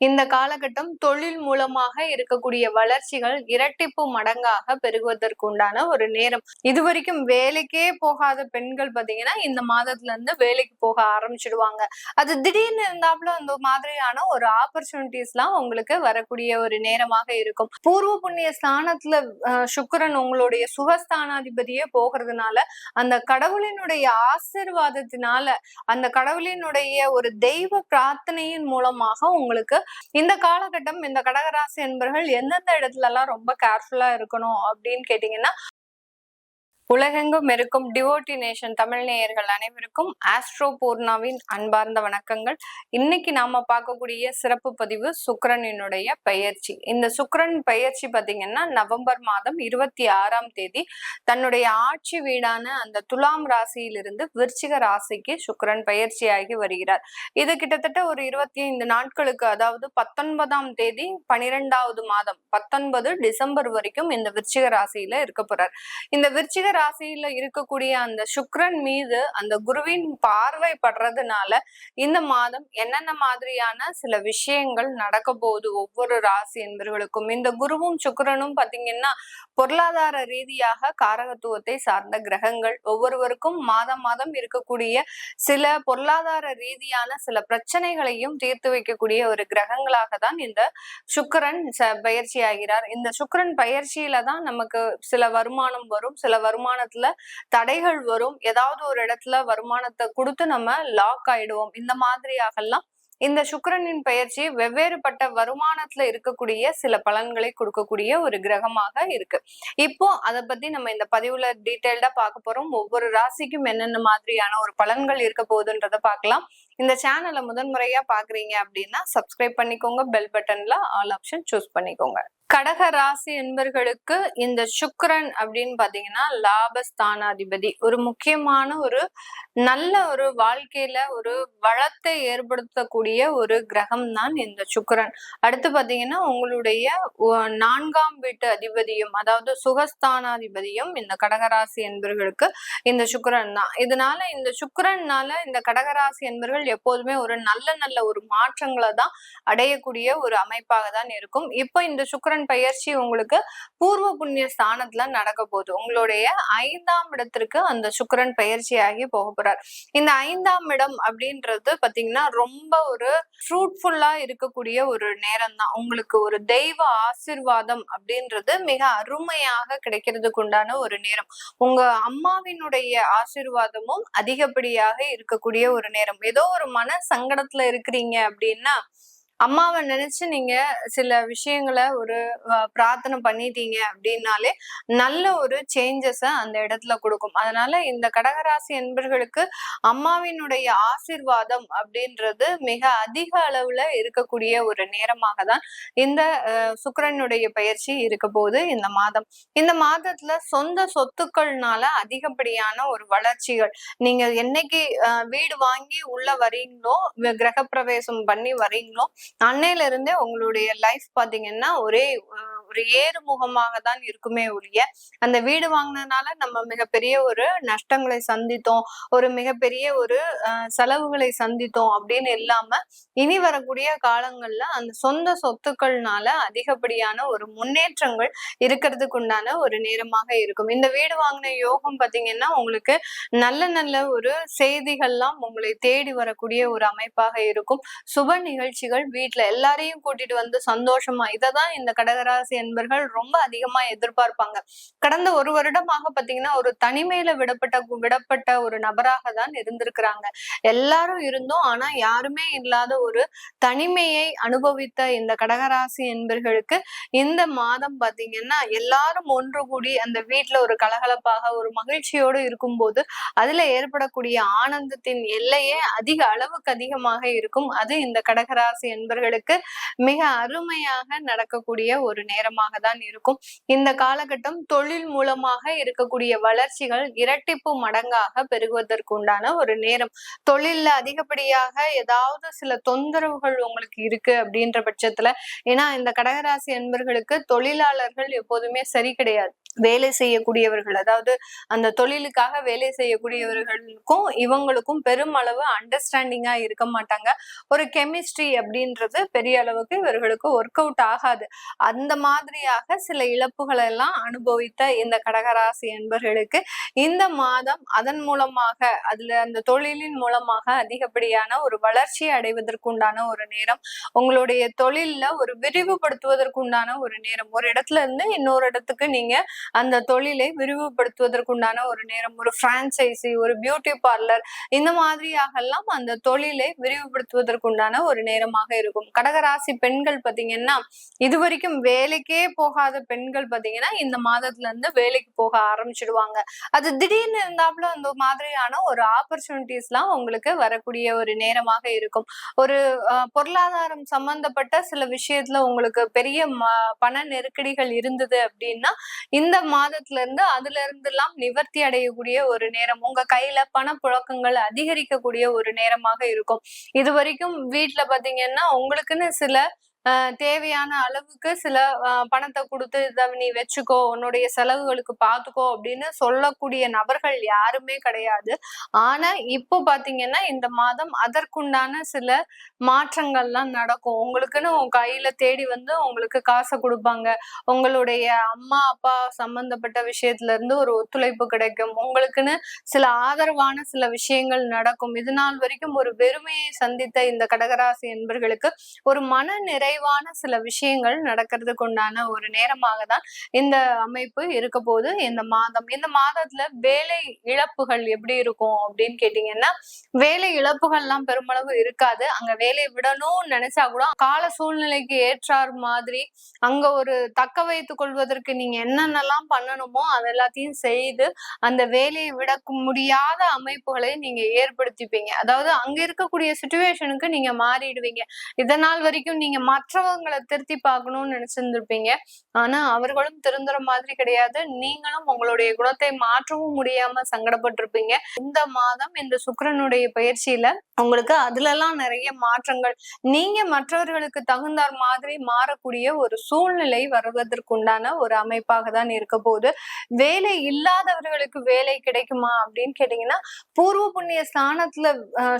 இந்த காலகட்டம் தொழில் மூலமாக இருக்கக்கூடிய வளர்ச்சிகள் இரட்டிப்பு மடங்காக பெருகுவதற்கு உண்டான ஒரு நேரம். இதுவரைக்கும் வேலைக்கே போகாத பெண்கள் பாத்தீங்கன்னா இந்த மாதத்துல இருந்து வேலைக்கு போக ஆரம்பிச்சிடுவாங்க. அது திடீர்னு இருந்தாப்புல அந்த மாதிரியான ஒரு ஆப்பர்ச்சுனிட்டிஸ் எல்லாம் உங்களுக்கு வரக்கூடிய ஒரு நேரமாக இருக்கும். பூர்வ புண்ணிய ஸ்தானத்துல சுக்கிரன் உங்களுடைய சுகஸ்தானாதிபதியே போகிறதுனால அந்த கடவுளினுடைய ஆசீர்வாதத்தினால அந்த கடவுளினுடைய ஒரு தெய்வ பிரார்த்தனையின் மூலமாக உங்களுக்கு இந்த காலகட்டம் இந்த கடகராசி என்பவர்கள் எந்தெந்த இடத்துல எல்லாம் ரொம்ப கேர்ஃபுல்லா இருக்கணும் அப்படின்னு கேட்டீங்கன்னா, உலகெங்கும் இருக்கும் டிவோட்டி நேஷன் தமிழ் நேயர்கள் அனைவருக்கும் ஆஸ்ட்ரோ பூர்ணாவின் அன்பார்ந்த வணக்கங்கள். இன்னைக்கு நாம பார்க்கக்கூடிய சிறப்பு பதிவு சுக்கிரனினுடைய பெயர்ச்சி. இந்த சுக்கிரன் பெயர்ச்சி பாத்தீங்கன்னா நவம்பர் மாதம் 26ஆம் தேதி தன்னுடைய ஆட்சி வீடான அந்த துலாம் ராசியிலிருந்து விருச்சிக ராசிக்கு சுக்கிரன் பெயர்ச்சியாகி வருகிறார். இது கிட்டத்தட்ட ஒரு 25 நாட்களுக்கு, அதாவது 19ஆம் தேதி 12வது மாதம் 19 டிசம்பர் வரைக்கும் இந்த விருச்சிக ராசியில இருக்க போறார். இந்த விருச்சிக ராசியில இருக்கக்கூடிய அந்த சுக்கிரன் மீது அந்த குருவின் பார்வை படுறதுனால இந்த மாதம் என்னென்ன மாதிரியான சில விஷயங்கள் நடக்க போகுது ஒவ்வொரு ராசி என்பவர்களுக்கும். இந்த குருவும் சுக்கிரனும் பாத்தீங்கன்னா பொருளாதார ரீதியாக காரகத்துவத்தை சார்ந்த கிரகங்கள். ஒவ்வொருவருக்கும் மாதம் மாதம் இருக்கக்கூடிய சில பொருளாதார ரீதியான சில பிரச்சனைகளையும் தீர்த்து வைக்கக்கூடிய ஒரு கிரகங்களாக தான் இந்த சுக்கிரன் பயிற்சி ஆகிறார். இந்த சுக்கிரன் பயிற்சியில தான் நமக்கு சில வருமானம் வரும், சில வருமானத்துல தடைகள் வரும், ஏதாவது ஒரு இடத்துல வருமானத்தை கொடுத்து நம்ம லாக் ஆயிடுவோம். இந்த மாதிரியாகலாம் இந்த சுக்கிரனின் பயிற்சி வெவ்வேறுபட்ட வருமானத்துல இருக்கக்கூடிய சில பலன்களை கொடுக்கக்கூடிய ஒரு கிரகமாக இருக்கு. இப்போ அதை பத்தி நம்ம இந்த பதிவுல டீட்டெயில்டா பார்க்க போறோம். ஒவ்வொரு ராசிக்கும் என்னென்ன மாதிரியான ஒரு பலன்கள் இருக்க போகுதுன்றத பார்க்கலாம். இந்த சேனலை முதன்முறையா பாக்குறீங்க அப்படின்னா சப்ஸ்கிரைப் பண்ணிக்கோங்க, பெல் பட்டன்ல ஆல் ஆப்ஷன் சூஸ் பண்ணிக்கோங்க. கடக ராசி என்பர்களுக்கு இந்த சுக்கிரன் அப்படின்னு பாத்தீங்கன்னா லாபஸ்தானாதிபதி. ஒரு முக்கியமான ஒரு நல்ல ஒரு வாழ்க்கையில ஒரு வளத்தை ஏற்படுத்தக்கூடிய ஒரு கிரகம் தான் இந்த சுக்கிரன். அடுத்து பாத்தீங்கன்னா உங்களுடைய 4ஆம் வீட்டு அதிபதியும், அதாவது சுகஸ்தானாதிபதியும் இந்த கடகராசி என்பர்களுக்கு இந்த சுக்கிரன் தான். இதனால இந்த சுக்கிரன்னால இந்த கடகராசி என்பர்கள் எப்போதுமே ஒரு நல்ல ஒரு மாற்றங்களை தான் அடையக்கூடிய ஒரு அமைப்பாக தான் இருக்கும். இப்போ இந்த சுக்கிரன் பயிற்சி உங்களுக்கு பூர்வ புண்ணிய ஸ்தானத்துல நடக்க போகுது. உங்களுடைய 5ஆம் இடத்திற்கு அந்த சுக்கிரன் பயிற்சியாகி போக போறார். இந்த 5ஆம் இடம் அப்படின்றது பாத்தீங்கன்னா ரொம்ப ஒரு ஃப்ரூட்ஃபுல்லா இருக்கக்கூடிய ஒரு நேரம் தான். உங்களுக்கு ஒரு தெய்வ ஆசீர்வாதம் அப்படின்றது மிக அருமையாக கிடைக்கிறதுக்கு உண்டான ஒரு நேரம். உங்க அம்மாவினுடைய ஆசீர்வாதமும் அதிகப்படியாக இருக்கக்கூடிய ஒரு நேரம். ஏதோ ஒரு மன சங்கடத்துல இருக்கிறீங்க அப்படின்னா அம்மாவை நினைச்சு நீங்க சில விஷயங்களை ஒரு பிரார்த்தனை பண்ணிட்டீங்க அப்படின்னாலே நல்ல ஒரு சேஞ்சஸ அந்த இடத்துல கொடுக்கும். அதனால இந்த கடகராசி என்பர்களுக்கு அம்மாவினுடைய ஆசீர்வாதம் அப்படின்றது மிக அதிக அளவுல இருக்கக்கூடிய ஒரு நேரமாக தான் இந்த சுக்கிரனுடைய பயிற்சி இருக்க போது. இந்த மாதத்துல சொந்த சொத்துக்கள்னால அதிகப்படியான ஒரு வளர்ச்சிகள். நீங்க என்னைக்கு வீடு வாங்கி உள்ள வரீங்களோ, கிரக பிரவேசம் பண்ணி வரீங்களோ, அன்னையில இருந்தே உங்களுடைய லைஃப் பாத்தீங்கன்னா ஒரு ஏறுமுகமாக தான் இருக்குமே ஒழிய, அந்த வீடு வாங்கினதுனால நம்ம மிகப்பெரிய ஒரு நஷ்டங்களை சந்தித்தோம், ஒரு மிகப்பெரிய ஒரு செலவுகளை சந்தித்தோம் அப்படின்னு இல்லாம இனி வரக்கூடிய காலங்கள்ல அந்த சொந்த சொத்துக்கள்னால அதிகப்படியான ஒரு முன்னேற்றங்கள் இருக்கிறதுக்கு உண்டான ஒரு நேரமாக இருக்கும். இந்த வீடு வாங்கின யோகம் பாத்தீங்கன்னா உங்களுக்கு நல்ல ஒரு செய்திகள்லாம் உங்களை தேடி வரக்கூடிய ஒரு அமைப்பாக இருக்கும். சுப நிகழ்ச்சிகள், வீட்டுல எல்லாரையும் கூட்டிட்டு வந்து சந்தோஷமா, இததான் இந்த கடகராசி என்பர்கள் ரொம்ப அதிகமா எதிர்பார்ப்பாங்க. கடந்த ஒரு வருடமாக பாத்தீங்கன்னா ஒரு தனிமையில விடப்பட்ட ஒரு நபராக தான் இருந்திருக்கிறாங்க. எல்லாரும் இருந்தோம், ஆனா யாருமே இல்லாத ஒரு தனிமையை அனுபவித்த இந்த கடகராசி என்பர்களுக்கு இந்த மாதம் பாத்தீங்கன்னா எல்லாரும் ஒன்று கூடி அந்த வீட்டுல ஒரு கலகலப்பாக ஒரு மகிழ்ச்சியோடு இருக்கும்போது அதுல ஏற்படக்கூடிய ஆனந்தத்தின் எல்லையே அளவுக்கு அதிகமாக இருக்கும். அது இந்த கடகராசி என்பர்களுக்கு மிக அருமையாக நடக்கக்கூடிய ஒரு நேரம். நேரமாக தான் இருக்கும். இந்த காலகட்டம் தொழில் மூலமாக இருக்கக்கூடிய வளர்ச்சிகள் இரட்டிப்பு மடங்காக பெருகுவதற்கு உண்டான ஒரு நேரம். தொழில்ல அதிகப்படியாக ஏதாவது சில தொந்தரவுகள் உங்களுக்கு இருக்கு அப்படின்ற பட்சத்துல, ஏன்னா இந்த கடகராசி அன்பர்களுக்கு தொழிலாளர்கள் எப்போதுமே சரி கிடையாது. வேலை செய்யக்கூடியவர்கள், அதாவது அந்த தொழிலுக்காக வேலை செய்யக்கூடியவர்களுக்கும் இவங்களுக்கும் பெருமளவு அண்டர்ஸ்டாண்டிங்கா இருக்க மாட்டாங்க. ஒரு கெமிஸ்ட்ரி அப்படின்றது பெரிய அளவுக்கு இவர்களுக்கு ஒர்க் அவுட் ஆகாது. அந்த மாதிரியாக சில இழப்புகளை எல்லாம் அனுபவித்த இந்த கடகராசி என்பர்களுக்கு இந்த மாதம் அதன் மூலமாக அந்த தொழிலின் மூலமாக அதிகப்படியான ஒரு வளர்ச்சி அடைவதற்குண்டான ஒரு நேரம். உங்களுடைய தொழில்ல ஒரு விரிவுபடுத்துவதற்குண்டான ஒரு நேரம். ஒரு இடத்துல இருந்து இன்னொரு இடத்துக்கு நீங்க அந்த தொழிலை விரிவுபடுத்துவதற்குண்டான ஒரு நேரம். ஒரு பிரான்சைசி, ஒரு பியூட்டி பார்லர், இந்த மாதிரியாக எல்லாம் அந்த தொழிலை விரிவுபடுத்துவதற்குண்டான ஒரு நேரமாக இருக்கும். கடகராசி பெண்கள் பாத்தீங்கன்னா, இதுவரைக்கும் வேலைக்கே போகாத பெண்கள் பாத்தீங்கன்னா இந்த மாதத்துல இருந்து வேலைக்கு போக ஆரம்பிச்சிடுவாங்க. அது திடீர்னு இருந்தாப்புல அந்த மாதிரியான ஒரு ஆப்பர்ச்சுனிட்டிஸ் எல்லாம் உங்களுக்கு வரக்கூடிய ஒரு நேரமாக இருக்கும். ஒரு பொருளாதாரம் சம்பந்தப்பட்ட சில விஷயத்துல உங்களுக்கு பெரிய பண நெருக்கடிகள் இருந்தது அப்படின்னா இந்த மாதத்துல இருந்து அதுல இருந்து எல்லாம் நிவர்த்தி அடையக்கூடிய ஒரு நேரம். உங்க கையில பணப்புழக்கங்கள் அதிகரிக்கக்கூடிய ஒரு நேரமாக இருக்கும். இது வரைக்கும் வீட்டுல பாத்தீங்கன்னா உங்களுக்குன்னு சில தேவையான அளவுக்கு சில பணத்தை கொடுத்து இதை நீ வச்சுக்கோ, உன்னுடைய செலவுகளுக்கு பாத்துக்கோ அப்படின்னு சொல்லக்கூடிய நபர்கள் யாருமே கிடையாது. ஆனா இப்போ பாத்தீங்கன்னா இந்த மாதம் அதற்குண்டான சில மாற்றங்கள்லாம் நடக்கும். உங்களுக்குன்னு உங்க கையில தேடி வந்து உங்களுக்கு காசை கொடுப்பாங்க. உங்களுடைய அம்மா அப்பா சம்பந்தப்பட்ட விஷயத்துல இருந்து ஒரு ஒத்துழைப்பு கிடைக்கும். உங்களுக்குன்னு சில ஆதரவான சில விஷயங்கள் நடக்கும். இது நாள் வரைக்கும் ஒரு வெறுமையை சந்தித்த இந்த கடகராசி என்பர்களுக்கு ஒரு மன நிறைவான சில விஷயங்கள் நடக்கிறதுக்கு உண்டான ஒரு நேரமாக தான் இந்த அமைப்பு இருக்க போது. இந்த மாதத்துல வேலை இழப்புகள் எப்படி இருக்கும் அப்படின்னு கேட்டீங்கன்னா, வேலை இழப்புகள்லாம் பெருமளவு இருக்காது. அங்க வேலையை விடணும்னு நினைச்சா கூட கால சூழ்நிலைக்கு ஏற்றார் மாதிரி அங்க ஒரு தக்க வைத்துக் கொள்வதற்கு நீங்க என்னென்னலாம் பண்ணணுமோ அதெல்லாத்தையும் செய்து அந்த வேலையை விட முடியாத அமைப்புகளை நீங்க ஏற்படுத்திப்பீங்க. அதாவது அங்க இருக்கக்கூடிய சிச்சுவேஷனுக்கு நீங்க மாறிடுவீங்க. இதனால் வரைக்கும் நீங்க மற்றவங்களை திருத்தி பார்க்கணும்னு நினைச்சிருந்திருப்பீங்க. ஆனா அவர்களும் திருந்துற மாதிரி கிடையாது. நீங்களும் உங்களுடைய குணத்தை மாற்றவும் முடியாம சங்கடப்பட்டிருப்பீங்க. இந்த மாதம் இந்த சுக்கிரனுடைய பயிற்சியில உங்களுக்கு அதுல எல்லாம் நிறைய மாற்றங்கள், நீங்க மற்றவர்களுக்கு தகுந்தார் மாதிரி மாறக்கூடிய ஒரு சூழ்நிலை வருவதற்குண்டான ஒரு அமைப்பாக தான் இருக்க போகுது. வேலை இல்லாதவர்களுக்கு வேலை கிடைக்குமா அப்படின்னு கேட்டீங்கன்னா, பூர்வ புண்ணிய ஸ்தானத்துல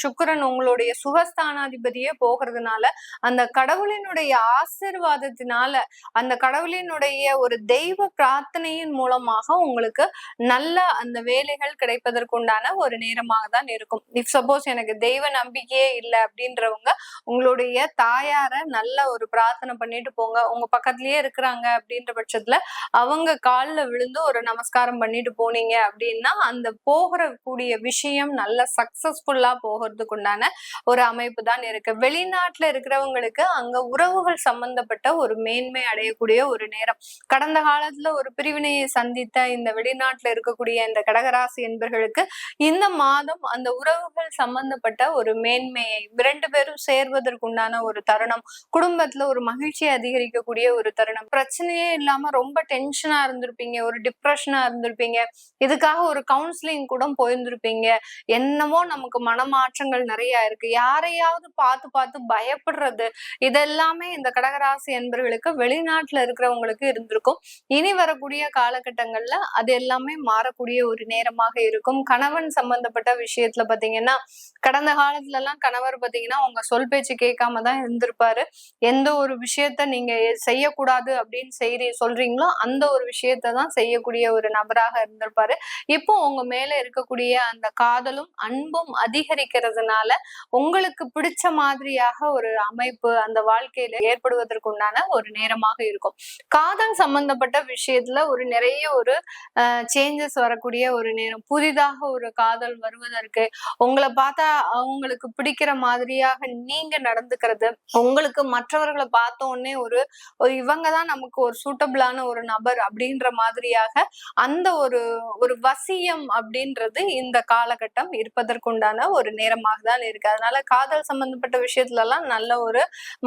சுக்கிரன் உங்களுடைய சுகஸ்தானாதிபதியே போகிறதுனால அந்த கடவுளினுடைய ஆசீர்வாதத்தினால, அந்த கடவுளினுடைய ஒரு தெய்வ பிரார்த்தனையின் மூலமாக உங்களுக்கு நல்ல அந்த வேலைகள் கிடைப்பதற்குண்டான ஒரு நேரமாக தான் இருக்கும். இஃப் சப்போஸ் எனக்கு தெய்வ நம்பிக்கையே இல்லை அப்படின்றவங்க உங்களுடைய தாயார நல்ல ஒரு பிரார்த்தனை பண்ணிட்டு போங்க. உங்க பக்கத்திலேயே இருக்கிறாங்க அப்படின்ற பட்சத்துல அவங்க கால்ல விழுந்து ஒரு நமஸ்காரம் பண்ணிட்டு போனீங்க அப்படின்னா அந்த போகிற கூடிய விஷயம் நல்ல சக்சஸ்ஃபுல்லா போகிறதுக்கு உண்டான ஒரு அமைப்பு தான் இருக்கு. வெளிநாட்டுல இருக்கிறவங்களுக்கு அங்க உறவுகள் சம்பந்தப்பட்ட ஒரு மேன்மை அடையக்கூடிய ஒரு நேரம். கடந்த காலத்துல ஒரு பிரிவினையை சந்தித்த இந்த வெளிநாட்டுல இருக்கக்கூடிய இந்த கடகராசி என்பர்களுக்கு இந்த மாதம் அந்த உறவுகள் சம்பந்தப்பட்ட ஒரு மேன்மையை 2 பேரும் சேர்வதற்குண்டான ஒரு தருணம். குடும்பத்துல ஒரு மகிழ்ச்சியை அதிகரிக்கக்கூடிய ஒரு தருணம். பிரச்சனையே இல்லாம ரொம்ப டென்ஷனா இருந்திருப்பீங்க, ஒரு டிப்ரெஷனா இருந்திருப்பீங்க. இதுக்காக ஒரு கவுன்சிலிங் கூட போயிருந்திருப்பீங்க. என்னமோ நமக்கு மனமாற்றங்கள் நிறைய இருக்கு, யாரையாவது பார்த்து பார்த்து பயப்படுறது, இதெல்லாமே இந்த கடகராசி என்பர்களுக்கு வெளிநாட்டுல இருக்கிறவங்களுக்கு இருந்திருக்கும். இனி வரக்கூடிய காலகட்டங்கள்ல அது எல்லாமே மாறக்கூடிய ஒரு நேரமாக இருக்கும். கணவன் சம்பந்தப்பட்ட விஷயத்துல பாத்தீங்கன்னா, கடந்த காலத்துல எல்லாம் கணவர் பாத்தீங்கன்னா உங்க சொல் பேச்சு கேட்காம தான் இருந்திருப்பாரு. எந்த ஒரு விஷயத்த நீங்க செய்யக்கூடாது அப்படின்னு சொல்றீங்களோ அந்த ஒரு விஷயத்த தான் செய்யக்கூடிய ஒரு நபராக இருந்திருப்பாரு. இப்போ உங்க மேல இருக்கக்கூடிய அந்த காதலும் அன்பும் அதிகரிக்கிறதுனால உங்களுக்கு பிடிச்ச மாதிரியாக ஒரு அமைப்பு அந்த வாழ்க்கையில ஏற்படுவதற்கு உண்டான ஒரு நேரமாக இருக்கும். காதல் சம்பந்தப்பட்ட விஷயத்துல ஒரு நிறைய ஒரு சேஞ்சஸ் வரக்கூடிய ஒரு நேரம். புதிதாக ஒரு காதல் வருவதற்கு, உங்களை பார்த்தா அவங்களுக்கு பிடிக்கிற மாதிரியாக நீங்க நடந்துக்கிறது, உங்களுக்கு மற்றவர்களை பார்த்த உடனே ஒரு இவங்கதான் நமக்கு ஒரு சூட்டபிளான ஒரு நபர் அப்படின்ற மாதிரியாக அந்த ஒரு வசியம் அப்படின்றது இந்த காலகட்டம் இருப்பதற்குண்டான ஒரு நேரமாக தான் இருக்கு. அதனால காதல் சம்பந்தப்பட்ட விஷயத்துல எல்லாம் நல்ல ஒரு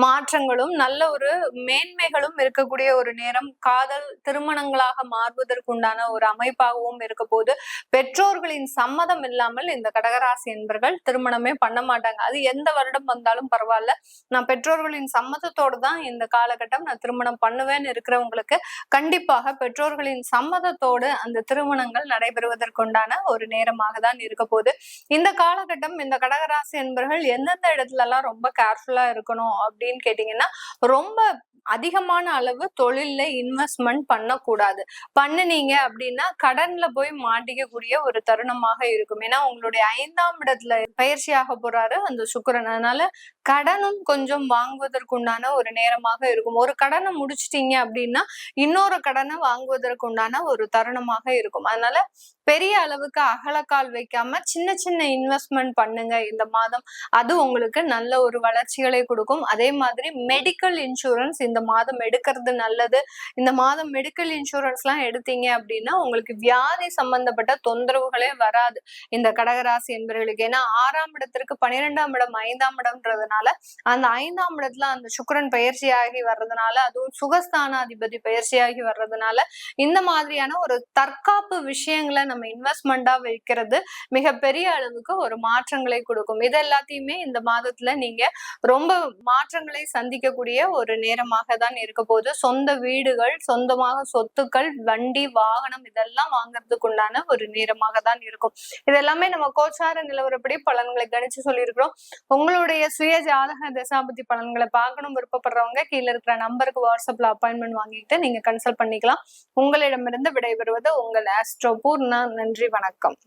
மாற்றம் மாற்றங்களும் நல்ல ஒரு மேன்மைகளும் இருக்கக்கூடிய ஒரு நேரம். காதல் திருமணங்களாக மாறுவதற்குண்டான ஒரு அமைப்பாகவும் இருக்க போது. பெற்றோர்களின் சம்மதம் இல்லாமல் இந்த கடகராசி என்பர்கள் திருமணமே பண்ண மாட்டாங்க. அது எந்த வருடம் வந்தாலும் பரவாயில்ல, நான் பெற்றோர்களின் சம்மதத்தோடு தான் இந்த காலகட்டம் நான் திருமணம் பண்ணுவேன்னு இருக்கிறவங்களுக்கு கண்டிப்பாக பெற்றோர்களின் சம்மதத்தோடு அந்த திருமணங்கள் நடைபெறுவதற்குண்டான ஒரு நேரமாக தான் இருக்க போகுது. இந்த காலகட்டம் இந்த கடகராசி என்பர்கள் எந்தெந்த இடத்துல எல்லாம் ரொம்ப கேர்ஃபுல்லா இருக்கணும் அப்படின்னு கேட்டீங்கன்னா, ரொம்ப அதிகமான அளவு தொழில்ல இன்வெஸ்ட்மெண்ட் பண்ணக்கூடாது. பண்ணுனீங்க அப்படின்னா கடன்ல போய் மாட்டிக்கக்கூடிய ஒரு தருணமாக இருக்கும். ஏன்னா உங்களுடைய 5ஆம் இடத்துல பயிற்சியாக போறாரு அந்த சுக்கிரன். அதனால கடனும் கொஞ்சம் வாங்குவதற்குண்டான ஒரு நேரமாக இருக்கும். ஒரு கடனை முடிச்சிட்டீங்க அப்படின்னா இன்னொரு கடனை வாங்குவதற்குண்டான ஒரு தருணமாக இருக்கும். அதனால பெரிய அளவுக்கு அகலக்கால் வைக்காம சின்ன சின்ன இன்வெஸ்ட்மெண்ட் பண்ணுங்க இந்த மாதம். அது உங்களுக்கு நல்ல ஒரு வளர்ச்சிகளை கொடுக்கும். அதே மாதிரி மெடிக்கல் இன்சூரன்ஸ் இந்த மாதம் எடுக்கிறது நல்லது. இந்த மாதம் மெடிக்கல் இன்சூரன்ஸ் எல்லாம் எடுத்தீங்க அப்படின்னா உங்களுக்கு வியாதி சம்பந்தப்பட்ட தொந்தரவுகளே வராது இந்த கடகராசி என்பவர்களுக்கு. ஏன்னா 6ஆம் இடத்திற்கு 12ஆம் இடம் 5ஆம் இடம்ன்றதுனால அந்த 5ஆம் இடத்துல அந்த சுக்கிரன் பயிற்சியாகி வர்றதுனால, அதுவும் சுகஸ்தானாதிபதி பயிற்சியாகி வர்றதுனால இந்த மாதிரியான ஒரு தற்காப்பு விஷயங்களை நம்ம இன்வெஸ்ட்மெண்டா வைக்கிறது மிகப்பெரிய அளவுக்கு ஒரு மாற்றங்களை கொடுக்கும். இது எல்லாத்தையுமே இந்த மாதத்துல நீங்க ரொம்ப மாற்றங்களை சந்திக்கக்கூடிய ஒரு நேரமாக தான் இருக்க போது. சொந்த வீடுகள், சொந்தமாக சொத்துக்கள், வண்டி, வாகனம் இதெல்லாம் வாங்குறதுக்கு உண்டான ஒரு நேரமாக தான் இருக்கும். இதெல்லாமே நம்ம கோச்சார நிலவரப்படி பலன்களை கணிச்சு சொல்லியிருக்கிறோம். உங்களுடைய சுய ஜாதக தசாபதி பலன்களை பார்க்கணும் விருப்பப்படுறவங்க கீழே இருக்கிற நம்பருக்கு வாட்ஸ்அப்ல அப்பாயின்மெண்ட் வாங்கிட்டு நீங்க கன்சல்ட் பண்ணிக்கலாம். உங்களிடமிருந்து விடைபெறுவது உங்கள் ஆஸ்ட்ரோ பூர்ணா. நன்றி, வணக்கம்.